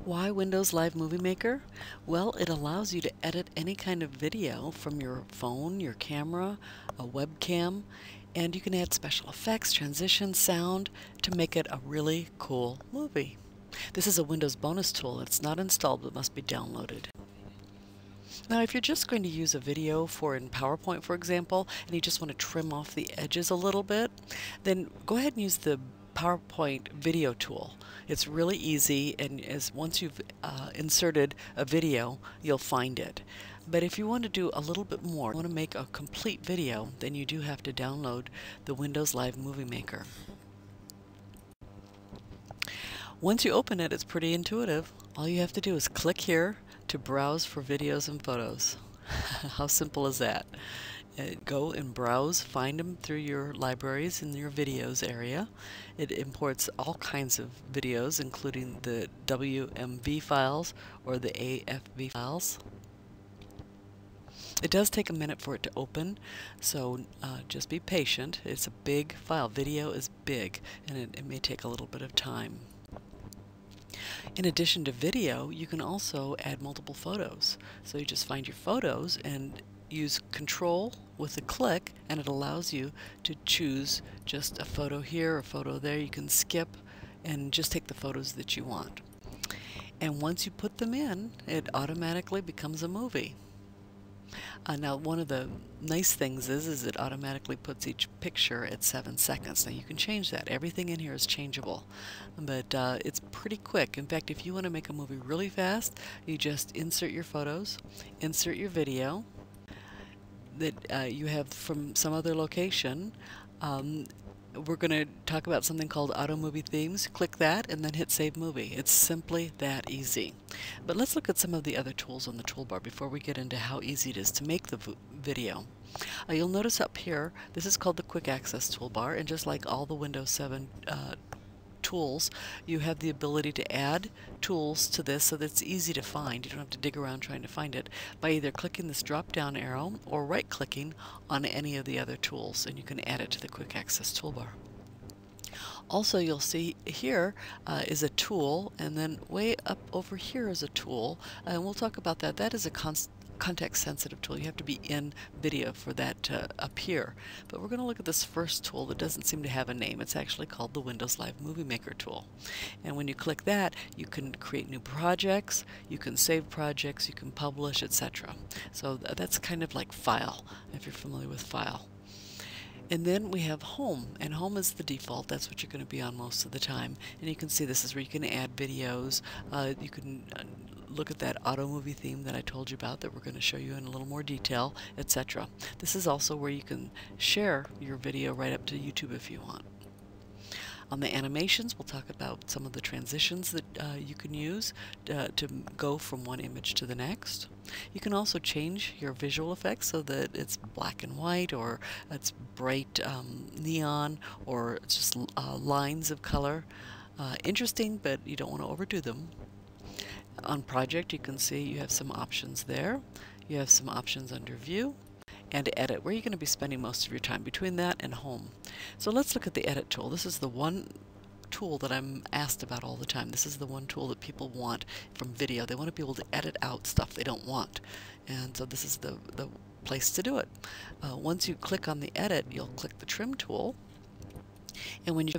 Why Windows Live Movie Maker? Well, it allows you to edit any kind of video from your phone, your camera, a webcam, and you can add special effects, transitions, sound to make it a really cool movie. This is a Windows bonus tool. It's not installed but must be downloaded. Now, if you're just going to use a video in PowerPoint, for example, and you just want to trim off the edges a little bit, then go ahead and use the PowerPoint video tool. It's really easy, and once you've inserted a video, you'll find it. But if you want to do a little bit more, you want to make a complete video, then you do have to download the Windows Live Movie Maker. Once you open it, it's pretty intuitive. All you have to do is click here to browse for videos and photos. How simple is that? Go and browse, find them through your libraries in your videos area. It imports all kinds of videos, including the WMV files or the AFV files. It does take a minute for it to open, so just be patient. It's a big file. Video is big, and it may take a little bit of time. In addition to video, you can also add multiple photos. So you just find your photos and use Control with a click, and it allows you to choose just a photo here, a photo there. You can skip and just take the photos that you want. And once you put them in, it automatically becomes a movie. Now, one of the nice things is it automatically puts each picture at 7 seconds. Now, you can change that. Everything in here is changeable, but it's pretty quick. In fact, if you want to make a movie really fast, you just insert your photos, insert your video that you have from some other location. We're going to talk about something called Auto Movie Themes. Click that and then hit Save Movie. It's simply that easy. But let's look at some of the other tools on the toolbar before we get into how easy it is to make the video. You'll notice up here, this is called the Quick Access Toolbar, and just like all the Windows 7 tools, you have the ability to add tools to this so that it's easy to find. You don't have to dig around trying to find it by either clicking this drop down arrow or right clicking on any of the other tools, and you can add it to the Quick Access Toolbar. Also, you'll see here is a tool, and then way up over here is a tool, and we'll talk about that. That is a context-sensitive tool. You have to be in video for that to appear. But we're going to look at this first tool that doesn't seem to have a name. It's actually called the Windows Live Movie Maker tool. And when you click that, you can create new projects, you can save projects, you can publish, etc. So that's kind of like File, if you're familiar with File. And then we have Home, and Home is the default. That's what you're going to be on most of the time. And you can see this is where you can add videos. You can look at that auto movie theme that I told you about that we're going to show you in a little more detail, etc. This is also where you can share your video right up to YouTube if you want. On the animations, we'll talk about some of the transitions that you can use to go from one image to the next. You can also change your visual effects so that it's black and white, or it's bright neon, or it's just lines of color. Interesting, but you don't want to overdo them. On Project, you can see you have some options there. You have some options under View and Edit, where you're going to be spending most of your time between that and Home. So let's look at the Edit tool. This is the one tool that I'm asked about all the time. This is the one tool that people want from video. They want to be able to edit out stuff they don't want. And so this is the place to do it. Once you click on the Edit, you'll click the Trim tool. And when you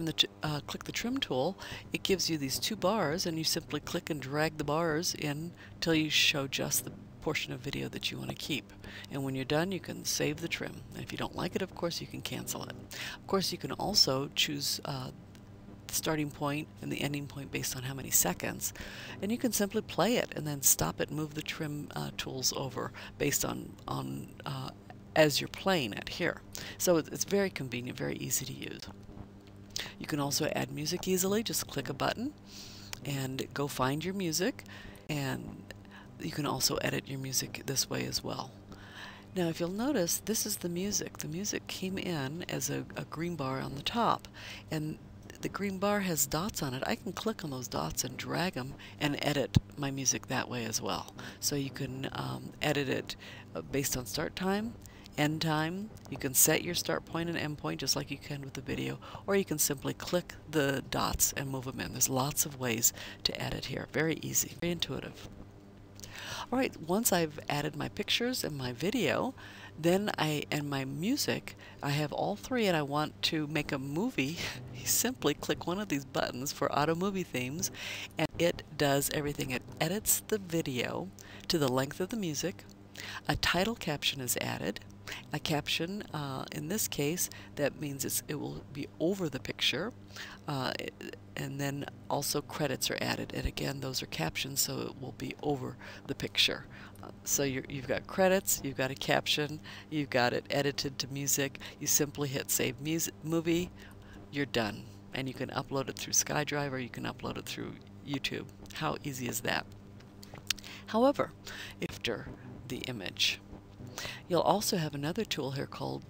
click the Trim tool, it gives you these two bars, and you simply click and drag the bars in till you show just the portion of video that you want to keep. And when you're done, you can save the trim. And if you don't like it, of course, you can cancel it. Of course, you can also choose the starting point and the ending point based on how many seconds. And you can simply play it and then stop it and move the trim tools over based on as you're playing it here. So it's very convenient, very easy to use. You can also add music easily. Just click a button and go find your music, and you can also edit your music this way as well. Now, if you'll notice, this is the music. The music came in as a green bar on the top, and the green bar has dots on it. I can click on those dots and drag them and edit my music that way as well. So you can edit it based on start time end time. You can set your start point and end point just like you can with the video, or you can simply click the dots and move them in. There's lots of ways to edit here. Very easy, very intuitive. Alright, once I've added my pictures and my video, then and my music, I have all three and I want to make a movie. You simply click one of these buttons for auto movie themes and it does everything. It edits the video to the length of the music. A title caption is added. A caption, in this case, that means it will be over the picture, and then also credits are added, and again those are captions, so it will be over the picture. So you've got credits, you've got a caption, you've got it edited to music. You simply hit Save Movie, you're done, and you can upload it through SkyDrive or you can upload it through YouTube. How easy is that? However, after the image, you'll also have another tool here called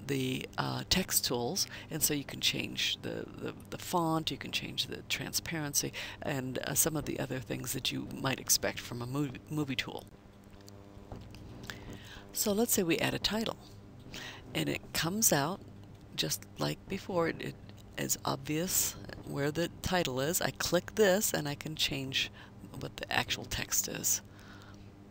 the text tools, and so you can change the font, you can change the transparency, and some of the other things that you might expect from a movie tool. So let's say we add a title, and it comes out just like before. It is obvious where the title is. I click this and I can change what the actual text is.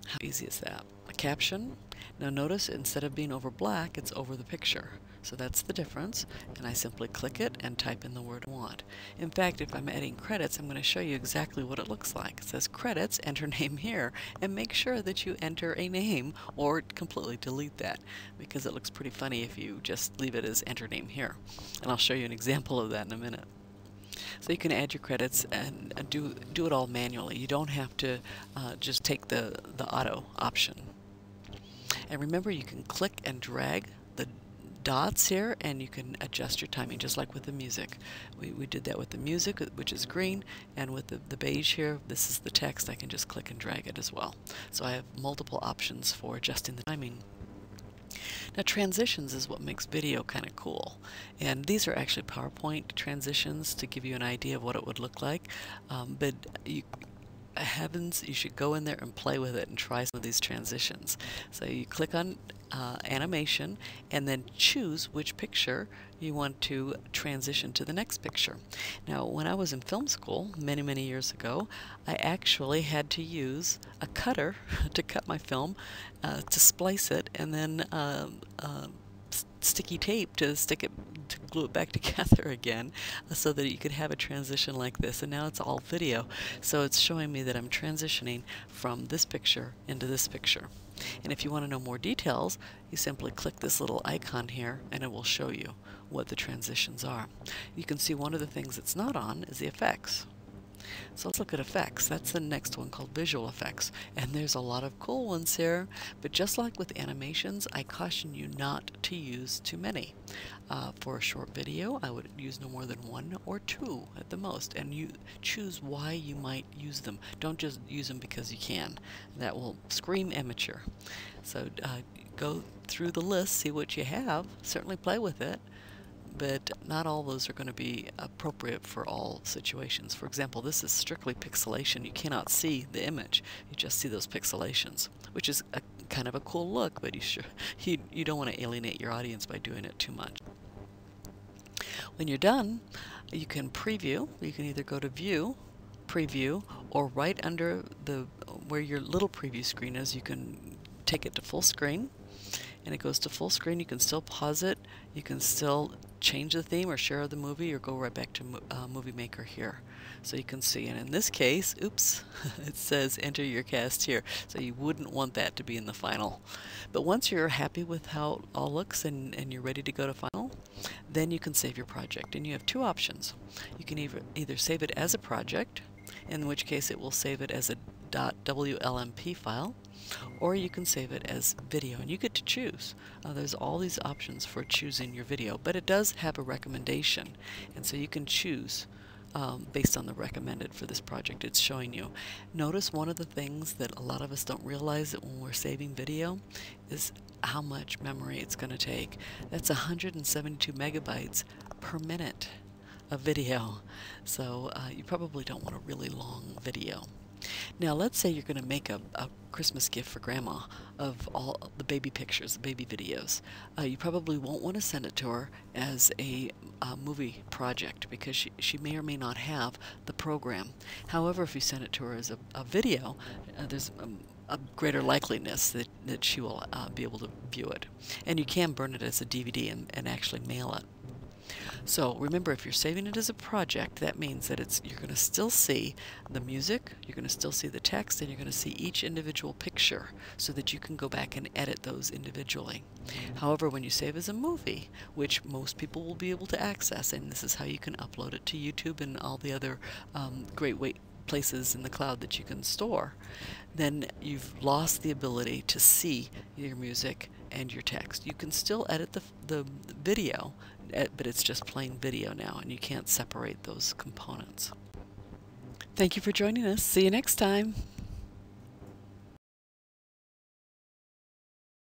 How easy is that? A caption. Now notice instead of being over black, it's over the picture. So that's the difference, and I simply click it and type in the word I want. In fact, if I'm adding credits, I'm going to show you exactly what it looks like. It says credits, enter name here, and make sure that you enter a name or completely delete that, because it looks pretty funny if you just leave it as enter name here. And I'll show you an example of that in a minute. So you can add your credits and do it all manually. You don't have to just take the auto option. And remember, you can click and drag the dots here and you can adjust your timing just like with the music. We did that with the music, which is green, and with the beige here, this is the text. I can just click and drag it as well. So I have multiple options for adjusting the timing. Now transitions is what makes video kind of cool, and these are actually PowerPoint transitions to give you an idea of what it would look like, but heavens, you should go in there and play with it and try some of these transitions. So you click on animation and then choose which picture you want to transition to the next picture. Now when I was in film school many years ago, I actually had to use a cutter to cut my film, to splice it, and then sticky tape to glue it back together again, so that you could have a transition like this. And now it's all video, so it's showing me that I'm transitioning from this picture into this picture. And if you want to know more details, you simply click this little icon here and it will show you what the transitions are. You can see one of the things it's not on is the effects. So let's look at effects. That's the next one, called visual effects, and there's a lot of cool ones here, but just like with animations, I caution you not to use too many. For a short video, I would use no more than 1 or 2 at the most, and you choose why you might use them. Don't just use them because you can. That will scream amateur. So go through the list, see what you have, certainly play with it, but not all those are going to be appropriate for all situations. For example, this is strictly pixelation. You cannot see the image. You just see those pixelations, which is kind of a cool look, but you don't want to alienate your audience by doing it too much. When you're done, you can preview. You can either go to View, Preview, or right under where your little preview screen is, you can take it to full screen. And it goes to full screen. You can still pause it, you can still change the theme or share the movie, or go right back to Movie Maker here. So you can see, and in this case, oops, it says enter your cast here, so you wouldn't want that to be in the final. But once you're happy with how it all looks and you're ready to go to final, then you can save your project. And you have 2 options. You can either save it as a project, in which case it will save it as a .wmv file, or you can save it as video, and you get to choose. There's all these options for choosing your video, but it does have a recommendation, and so you can choose based on the recommended for this project it's showing you. Notice one of the things that a lot of us don't realize that when we're saving video is how much memory it's going to take. That's 172 megabytes per minute of video, so you probably don't want a really long video. Now let's say you're going to make a Christmas gift for Grandma of all the baby pictures, the baby videos. You probably won't want to send it to her as a movie project because she may or may not have the program. However, if you send it to her as a video, there's a greater likeliness that she will be able to view it. And you can burn it as a DVD and actually mail it. So remember, if you're saving it as a project, that means that you're going to still see the music, you're going to still see the text, and you're going to see each individual picture so that you can go back and edit those individually. However, when you save as a movie, which most people will be able to access, and this is how you can upload it to YouTube and all the other great places in the cloud that you can store, then you've lost the ability to see your music and your text. You can still edit the video, but it's just plain video now, and you can't separate those components. Thank you for joining us. See you next time.